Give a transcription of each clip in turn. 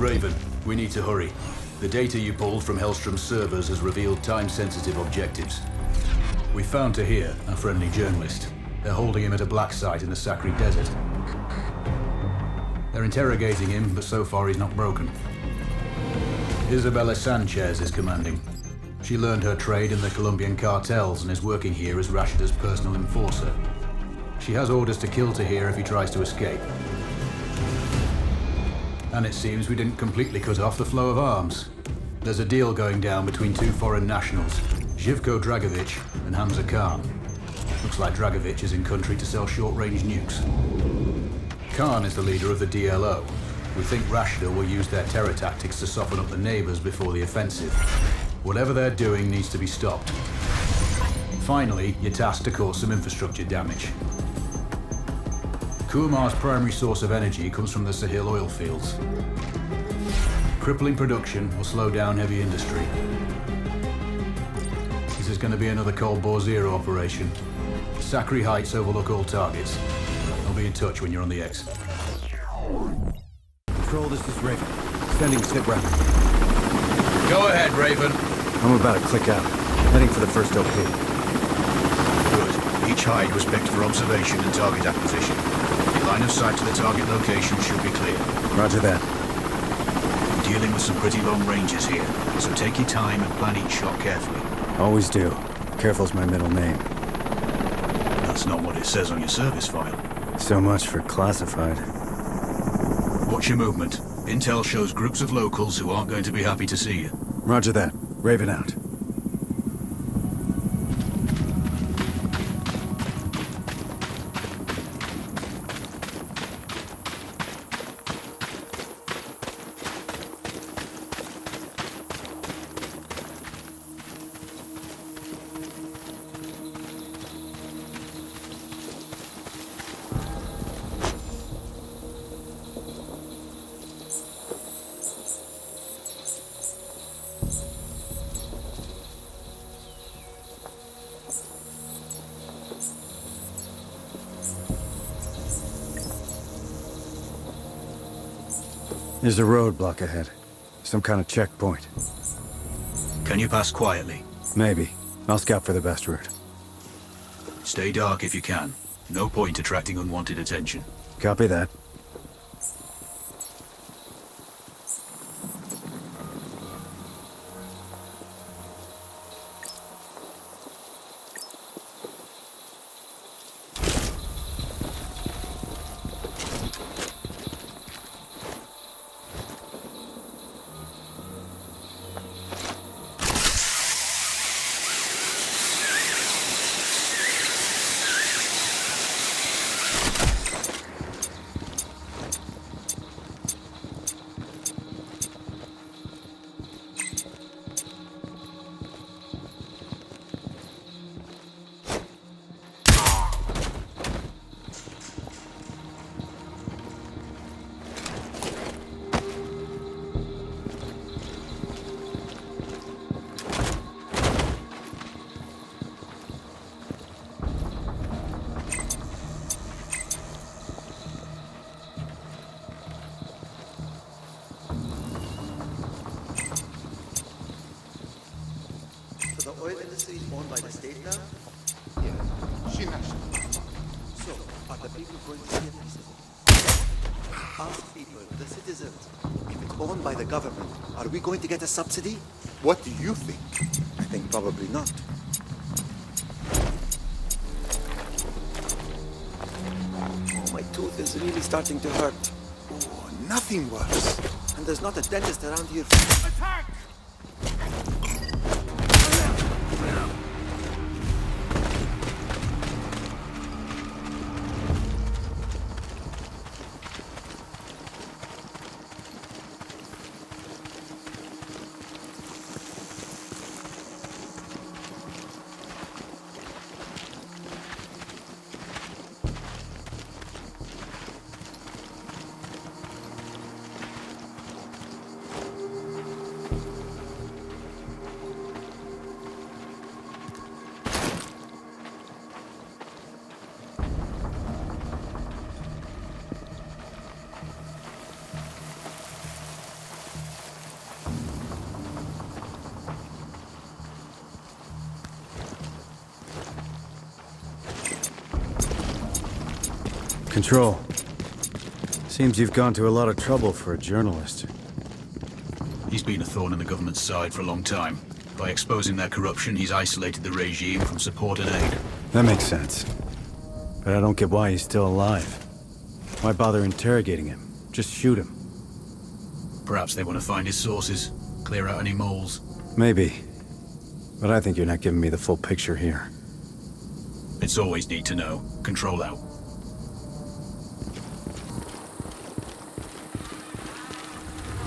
Raven, we need to hurry. The data you pulled from Hellstrom's servers has revealed time-sensitive objectives. We found Taheer, a friendly journalist. They're holding him at a black site in the Sakri Desert. They're interrogating him, but so far he's not broken. Isabella Sanchez is commanding. She learned her trade in the Colombian cartels and is working here as Rashida's personal enforcer. She has orders to kill Taheer if he tries to escape. And it seems we didn't completely cut off the flow of arms. There's a deal going down between two foreign nationals, Zivko Dragovic and Hamza Khan. Looks like Dragovic is in country to sell short-range nukes. Khan is the leader of the DLO. We think Rashida will use their terror tactics to soften up the neighbors before the offensive. Whatever they're doing needs to be stopped. Finally, you're tasked to cause some infrastructure damage. Kumar's primary source of energy comes from the Sahel oil fields. Crippling production will slow down heavy industry. This is going to be another Cold Bore Zero operation. Sakri Heights overlook all targets. I'll be in touch when you're on the X. Control, this is Raven. Sending sit rep. Go ahead, Raven. I'm about to click out. Heading for the first OP. Good. Each hide was picked for observation and target acquisition. Your line of sight to the target location should be clear. Roger that. We're dealing with some pretty long ranges here, so take your time and plan each shot carefully. Always do. Careful's my middle name. That's not what it says on your service file. So much for classified. Watch your movement. Intel shows groups of locals who aren't going to be happy to see you. Roger that. Raven out. There's a roadblock ahead. Some kind of checkpoint. Can you pass quietly? Maybe. I'll scout for the best route. Stay dark if you can. No point attracting unwanted attention. Copy that. So the oil industry is owned by the state now? Yes, she national. So, are the people going to see a piece of it? Ask people, the citizens. If it's owned by the government, are we going to get a subsidy? What do you think? I think probably not. Oh, my tooth is really starting to hurt. Oh, nothing worse. And there's not a dentist around here. Attack! Control. Seems you've gone to a lot of trouble for a journalist. He's been a thorn in the government's side for a long time. By exposing their corruption, he's isolated the regime from support and aid. That makes sense. But I don't get why he's still alive. Why bother interrogating him? Just shoot him. Perhaps they want to find his sources, clear out any moles. Maybe. But I think you're not giving me the full picture here. It's always need to know. Control out.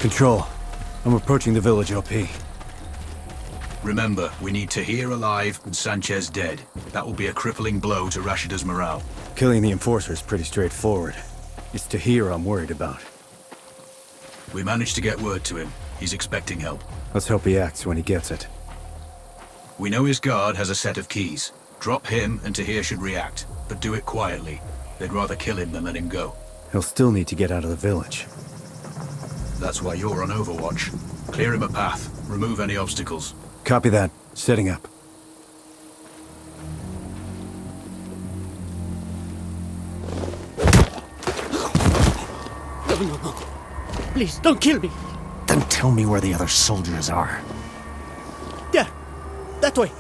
Control. I'm approaching the village, OP. Remember, we need Taheer alive and Sanchez dead. That will be a crippling blow to Rashida's morale. Killing the enforcer is pretty straightforward. It's Taheer I'm worried about. We managed to get word to him. He's expecting help. Let's hope he acts when he gets it. We know his guard has a set of keys. Drop him and Taheer should react, but do it quietly. They'd rather kill him than let him go. He'll still need to get out of the village. That's why you're on Overwatch. Clear him a path. Remove any obstacles. Copy that. Setting up. No. Please, don't kill me. Then tell me where the other soldiers are. There. That way.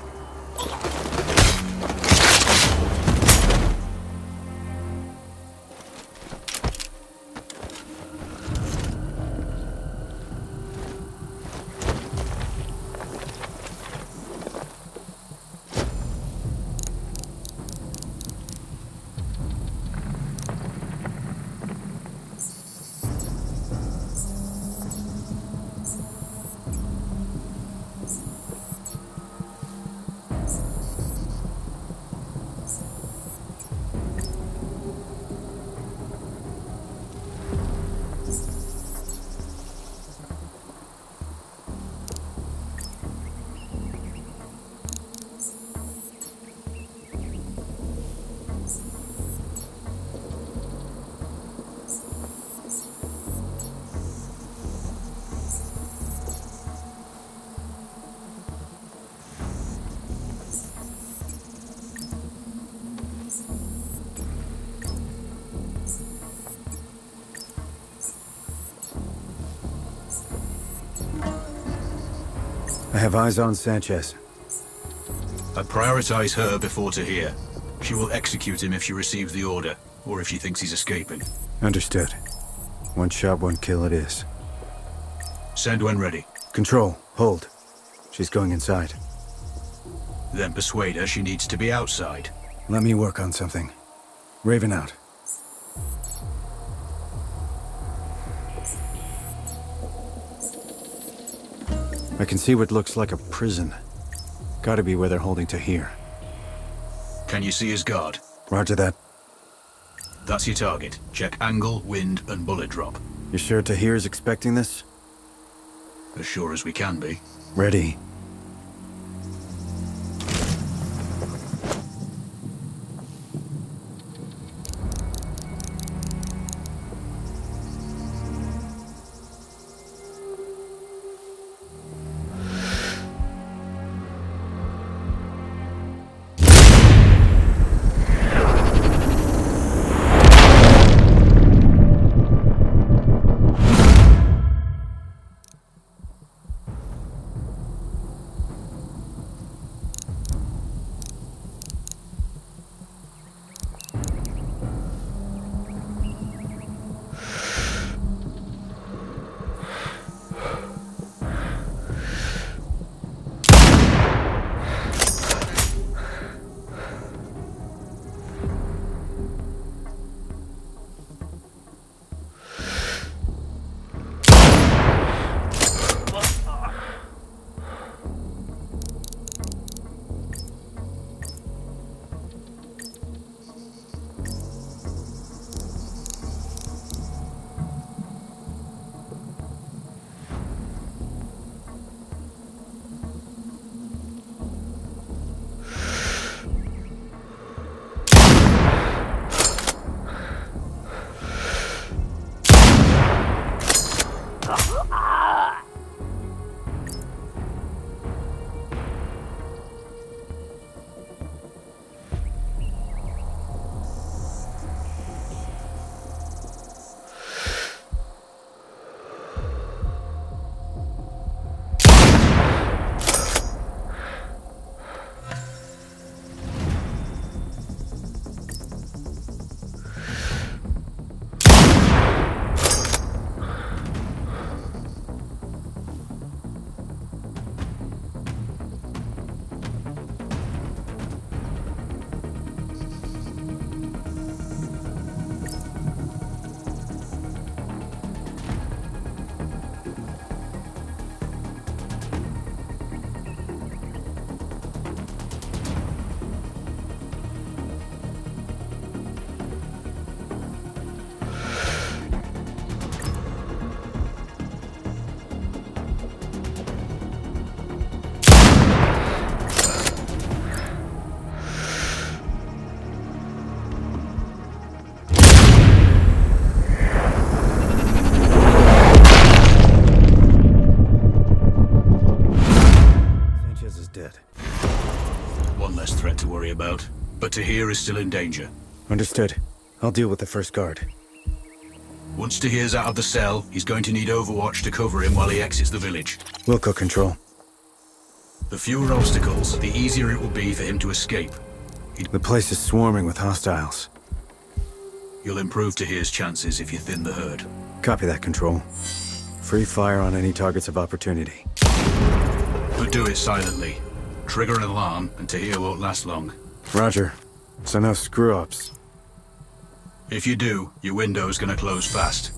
I have eyes on Sanchez. I'd prioritize her before Taheer. She will execute him if she receives the order, or if she thinks he's escaping. Understood. One shot, one kill it is. Send when ready. Control. Hold. She's going inside. Then persuade her she needs to be outside. Let me work on something. Raven out. I can see what looks like a prison. Gotta be where they're holding Taheer. Can you see his guard? Roger that. That's your target. Check angle, wind, and bullet drop. You sure Taheer's expecting this? As sure as we can be. Ready. dead. One less threat to worry about. But Taheer is still in danger. Understood. I'll deal with the first guard. Once Taheer's out of the cell, he's going to need Overwatch to cover him while he exits the village. Wilco control. The fewer obstacles, the easier it will be for him to escape. The place is swarming with hostiles. You'll improve Taheer's chances if you thin the herd. Copy that, Control. Free fire on any targets of opportunity. But do it silently. Trigger an alarm, and Taheer won't last long. Roger. So no screw-ups. If you do, your window's gonna close fast.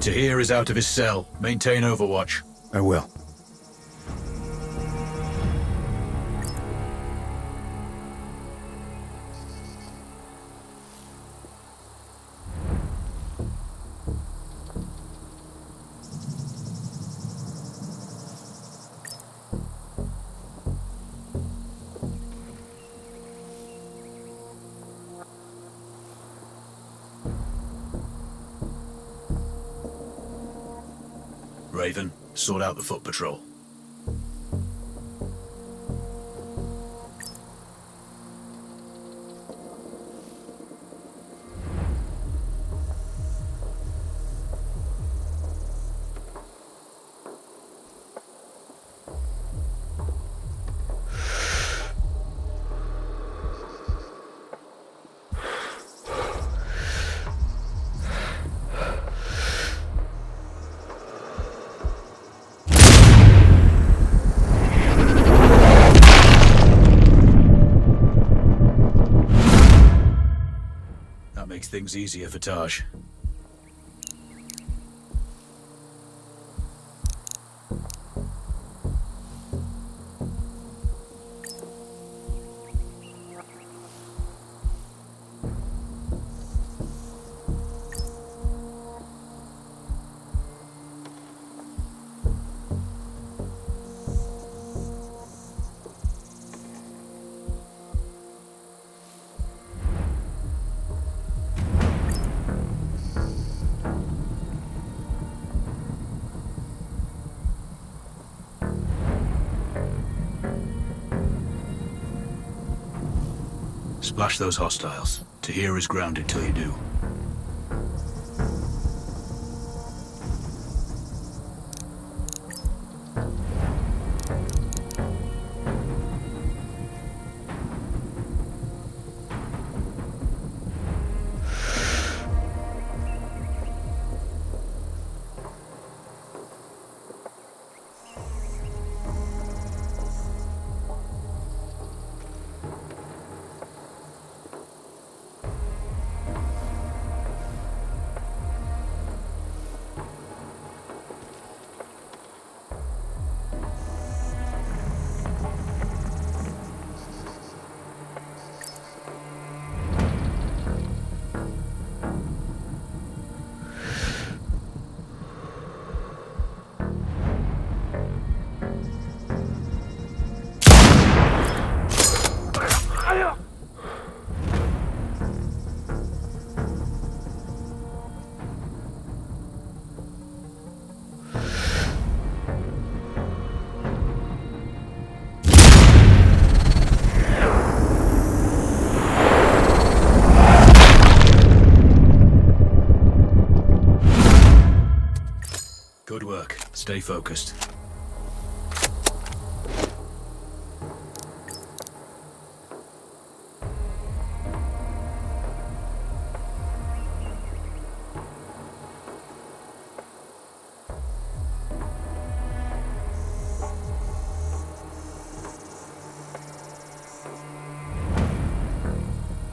Taheer is out of his cell. Maintain Overwatch. I will. Raven, sort out the foot patrol. Makes things easier for Taj. Splash those hostiles. Taheer is grounded till you do. Good work. Stay focused.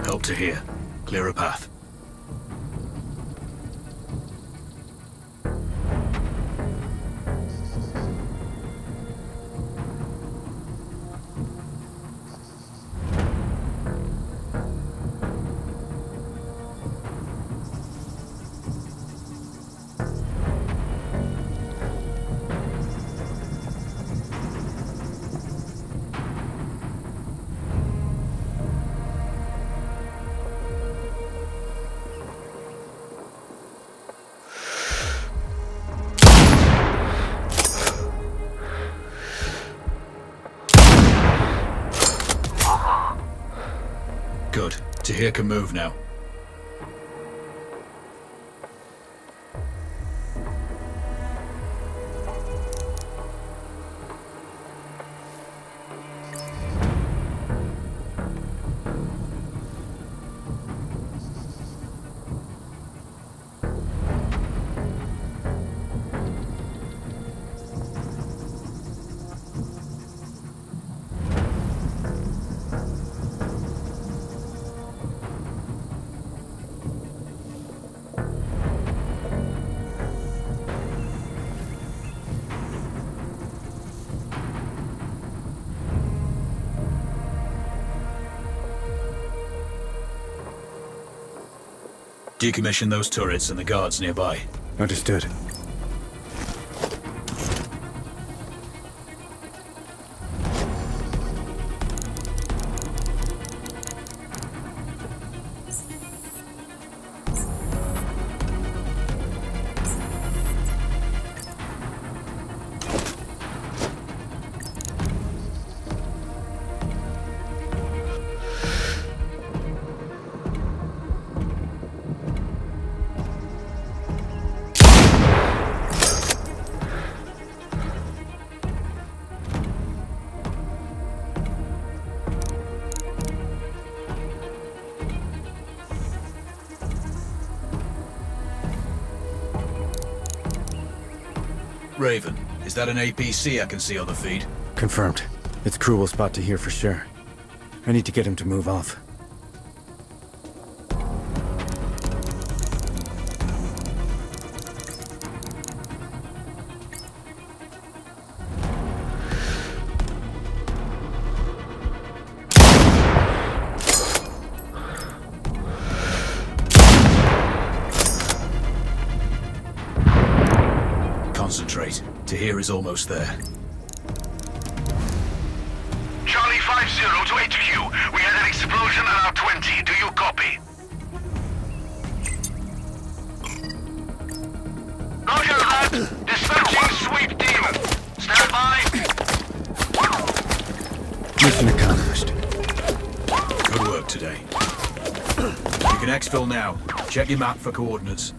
Help Taheer. Clear a path. Good. Taheer can move now. Decommission those turrets and the guards nearby. Understood. Raven, is that an APC I can see on the feed? Confirmed. Its crew will spot Taheer for sure. I need to get him to move off. Concentrate. Taheer is almost there. Charlie 5-0 to HQ. We had an explosion at our 20. Do you copy? Roger that. Dispatching sweep demon. Stand by. Mission accomplished. Good work today. can exfil now. Check your map for coordinates.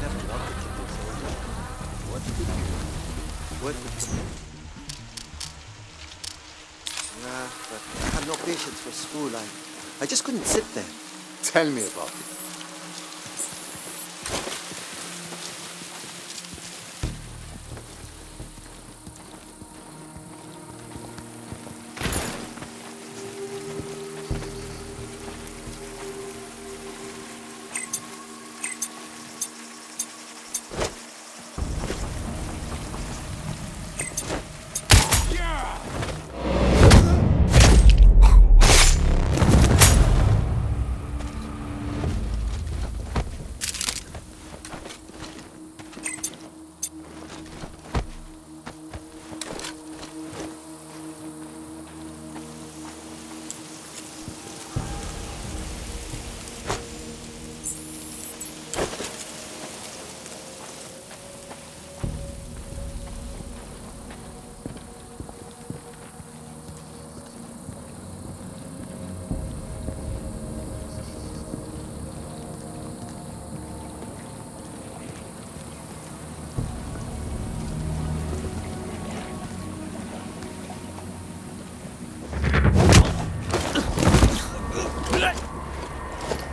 Never loved the kiddos, however. What did you do? What did you do? Nah, but I have no patience for school. I just couldn't sit there. Tell me about it.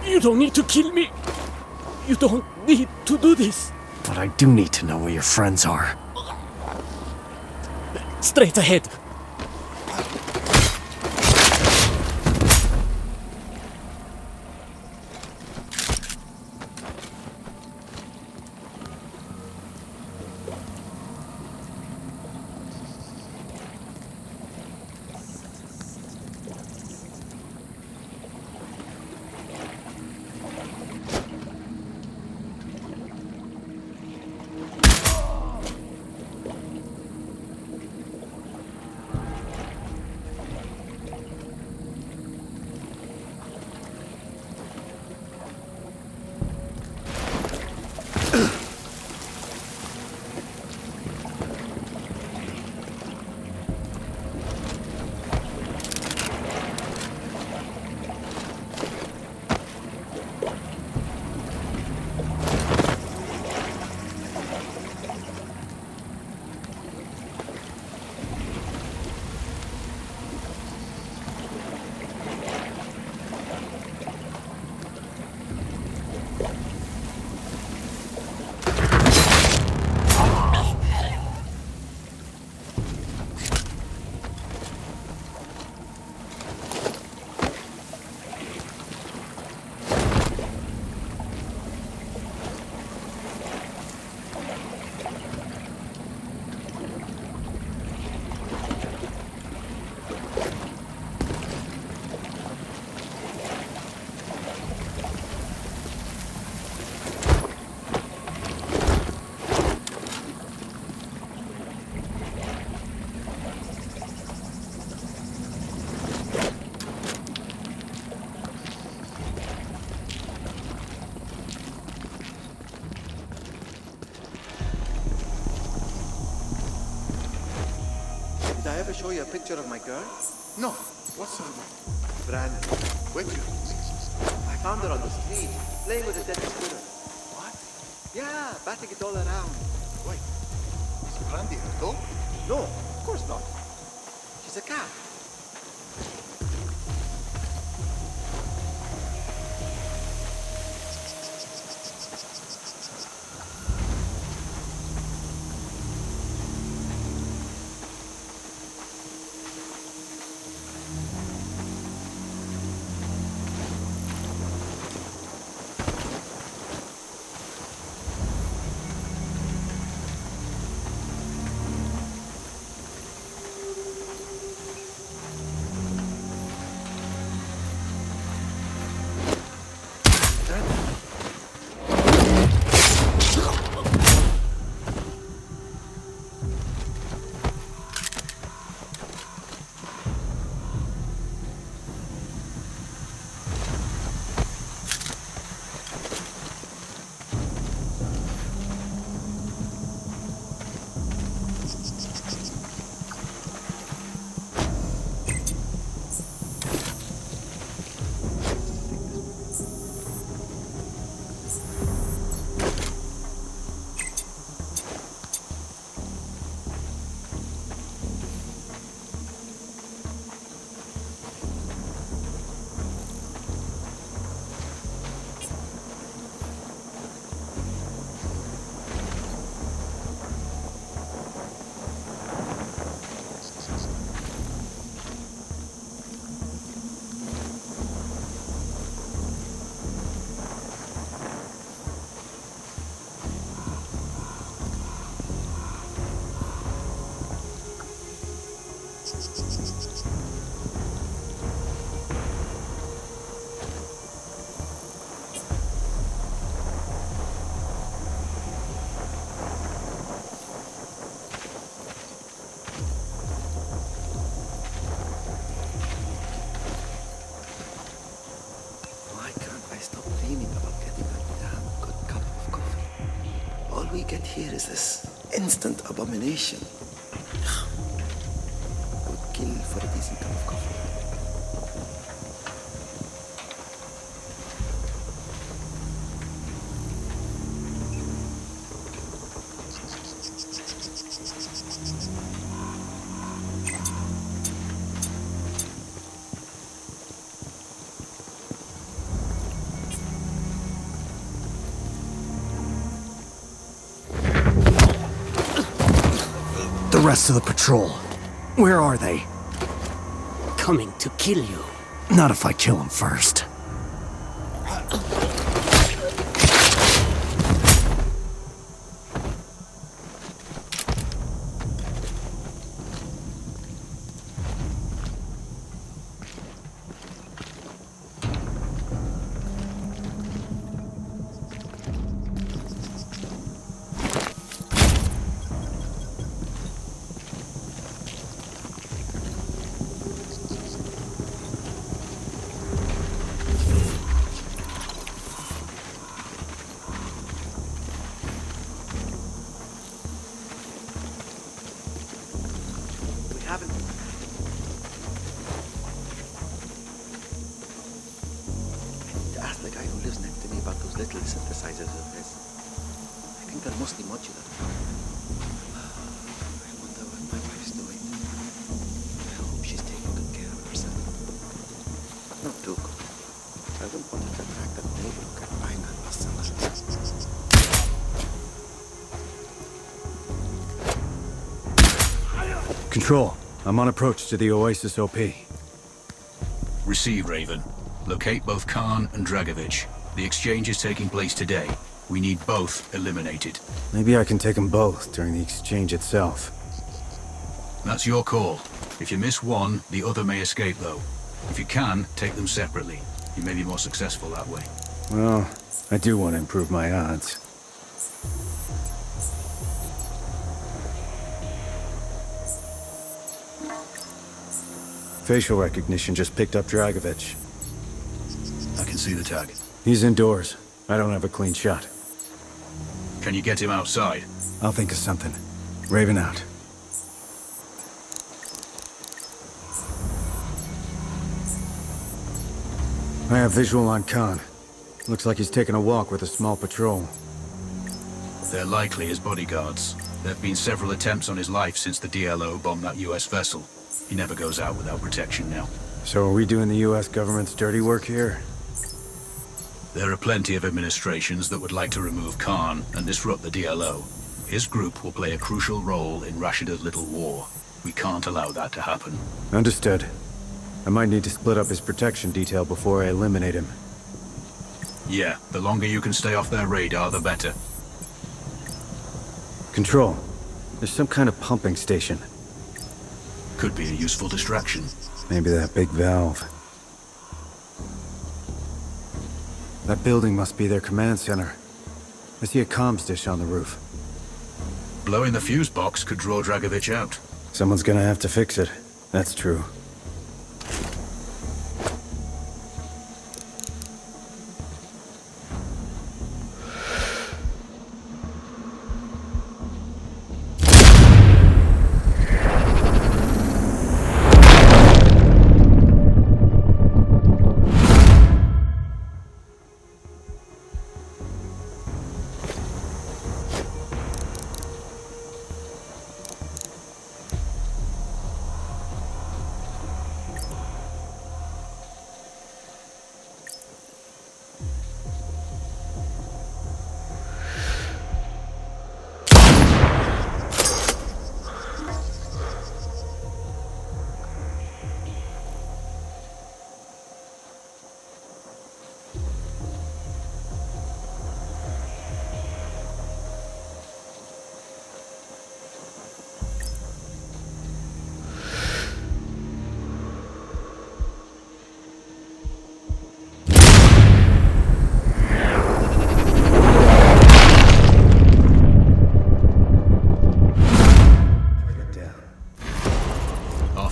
You don't need to kill me. You don't need to do this. But I do need to know where your friends are. Straight ahead. Did I ever show you a picture of my girl? No. What's her name? Brandy. Where'd you I found her on the street, playing with a dead squirrel. What? Yeah, batting it all around. Wait. Is Brandy a dog? No, of course not. She's a cat. Why can't I stop dreaming about getting a damn good cup of coffee? All we get here is this instant abomination. I would kill for a decent cup of coffee. The rest of the patrol. Where are they? Coming to kill you. Not if I kill him first. We haven't. I need to ask the guy who lives next to me about those little synthesizers of his. I think they're mostly modular. I wonder what my wife's doing. I hope she's taking good care of herself. But not too good. I don't want her to attract that neighbor who kept buying her bestseller. Control. I'm on approach to the Oasis OP. Receive, Raven. Locate both Khan and Dragovic. The exchange is taking place today. We need both eliminated. Maybe I can take them both during the exchange itself. That's your call. If you miss one, the other may escape, though. If you can, take them separately. You may be more successful that way. Well, I do want to improve my odds. Facial recognition just picked up Dragovic. I can see the tag. He's indoors. I don't have a clean shot. Can you get him outside? I'll think of something. Raven out. I have visual on Khan. Looks like he's taking a walk with a small patrol. They're likely his bodyguards. There have been several attempts on his life since the DLO bombed that US vessel. He never goes out without protection now. So are we doing the US government's dirty work here? There are plenty of administrations that would like to remove Khan and disrupt the DLO. His group will play a crucial role in Rashida's little war. We can't allow that to happen. Understood. I might need to split up his protection detail before I eliminate him. Yeah, the longer you can stay off their radar, the better. Control. There's some kind of pumping station. Could be a useful distraction. Maybe that big valve. That building must be their command center. I see a comms dish on the roof. Blowing the fuse box could draw Dragovic out. Someone's gonna have to fix it. That's true.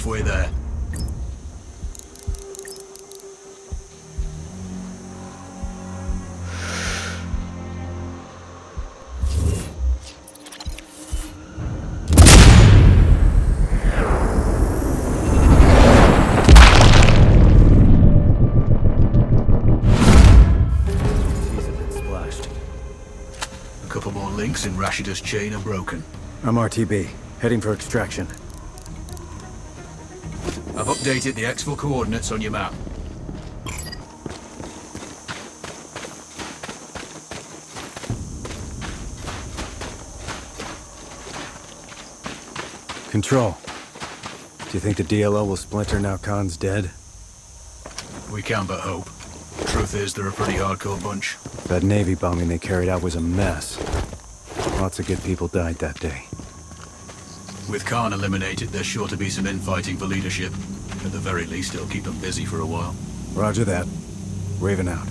halfway there. Links in Rashida's chain are broken. I'm RTB, heading for extraction. I've updated the exfil coordinates on your map. Control. Do you think the DLO will splinter now Khan's dead? We can but hope. Truth is, they're a pretty hardcore bunch. That Navy bombing they carried out was a mess. Lots of good people died that day. With Khan eliminated, there's sure to be some infighting for leadership. At the very least, it'll keep them busy for a while. Roger that. Raven out.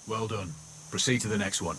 Well done. Proceed to the next one.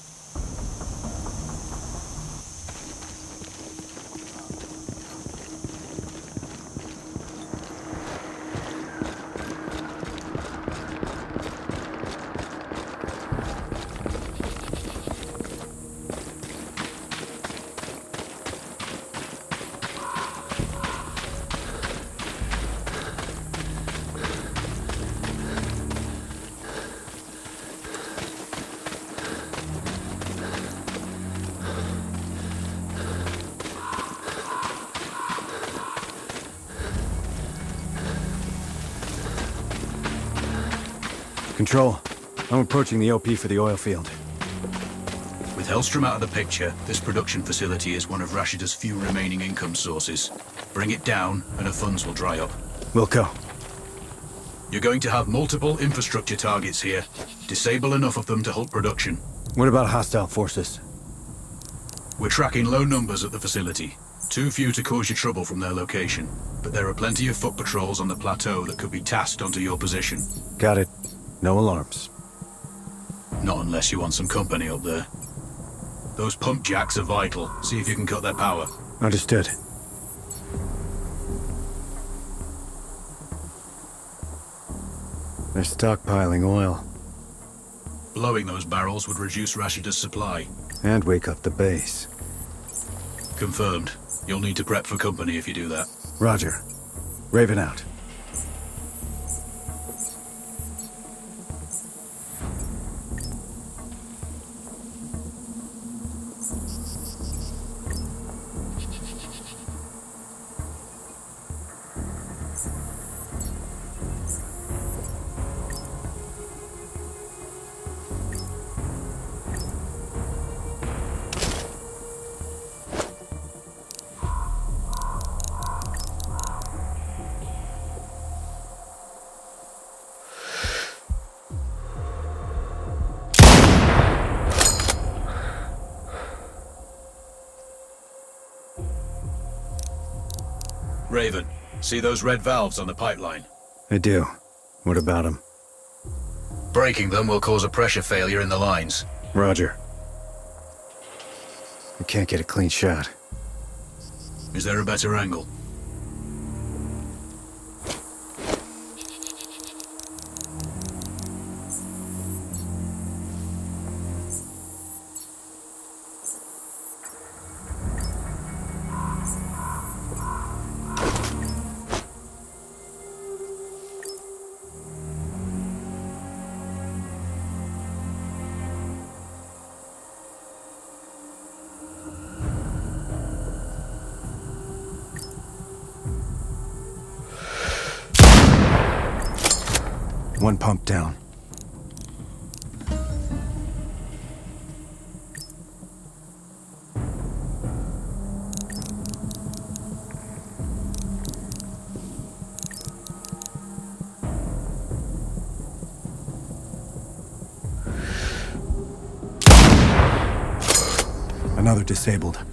Control. I'm approaching the OP for the oil field. With Hellstrom out of the picture, this production facility is one of Rashida's few remaining income sources. Bring it down, and her funds will dry up. Wilco. You're going to have multiple infrastructure targets here. Disable enough of them to halt production. What about hostile forces? We're tracking low numbers at the facility. Too few to cause you trouble from their location. But there are plenty of foot patrols on the plateau that could be tasked onto your position. Got it. No alarms. Not unless you want some company up there. Those pump jacks are vital. See if you can cut their power. Understood. They're stockpiling oil. Blowing those barrels would reduce Rashida's supply. And wake up the base. Confirmed. You'll need to prep for company if you do that. Roger. Raven out. Raven, see those red valves on the pipeline? I do. What about them? Breaking them will cause a pressure failure in the lines. Roger. I can't get a clean shot. Is there a better angle? One pump down. Another disabled.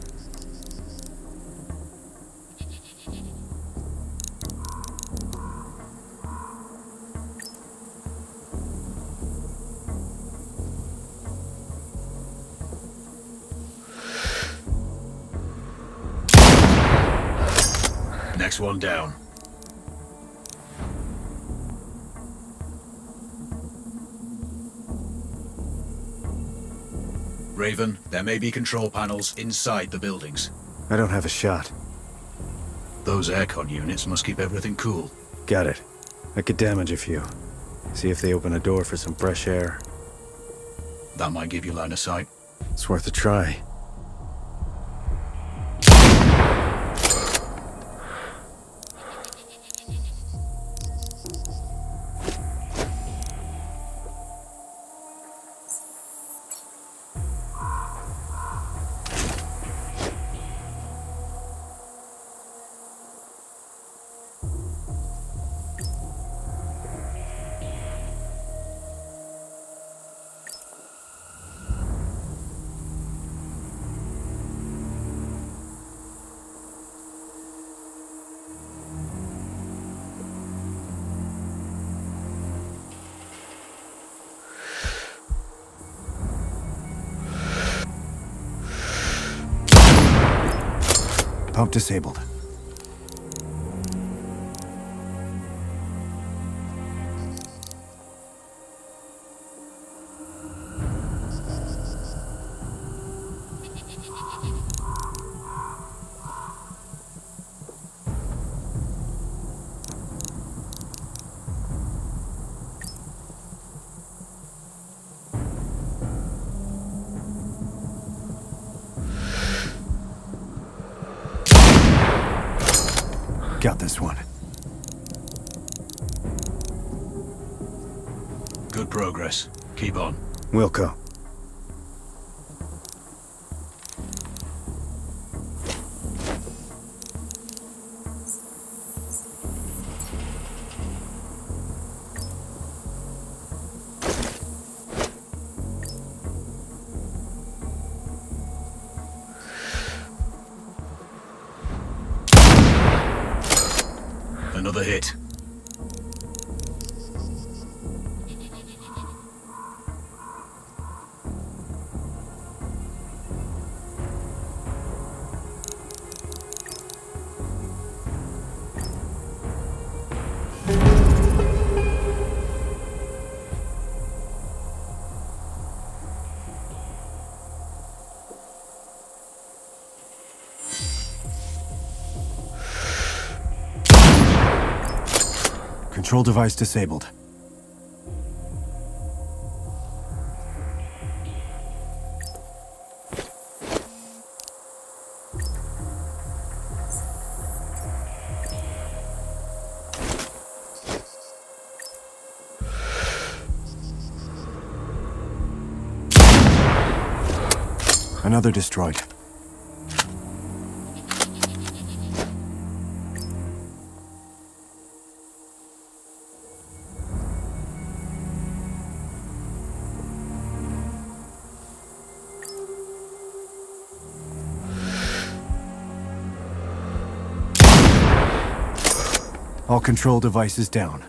Next one down. Raven, there may be control panels inside the buildings. I don't have a shot. Those aircon units must keep everything cool. Got it. I could damage a few. See if they open a door for some fresh air. That might give you line of sight. It's worth a try. Pump disabled. Got this one. Good progress. Keep on. Wilco. Another hit. Control device disabled. Another destroyed. All control devices down.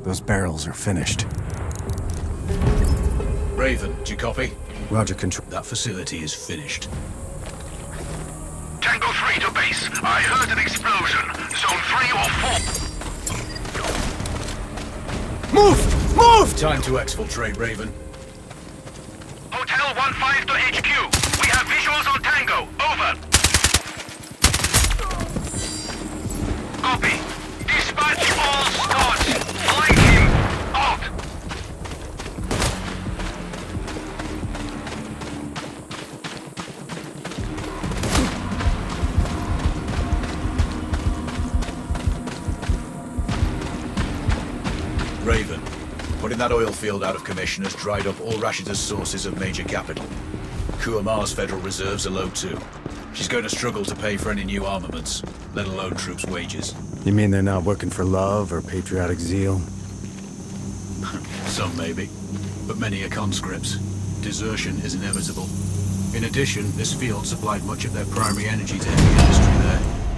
Those barrels are finished. Raven, do you copy? Roger, control. That facility is finished. Tango 3 to base. I heard an explosion. Zone 3 or 4. Move! Move! Time to exfiltrate, Raven. Hotel 1-5 to HQ. We have visuals on Tango. Over. Copy. Dispatch all squads. Flank him. Out. Raven, putting that oil field out of commission has dried up all Rashida's sources of major capital. Kuamar's federal reserves are low too. She's going to struggle to pay for any new armaments, let alone troops' wages. You mean they're not working for love or patriotic zeal? Some maybe, but many are conscripts. Desertion is inevitable. In addition, this field supplied much of their primary energy to heavy industry there.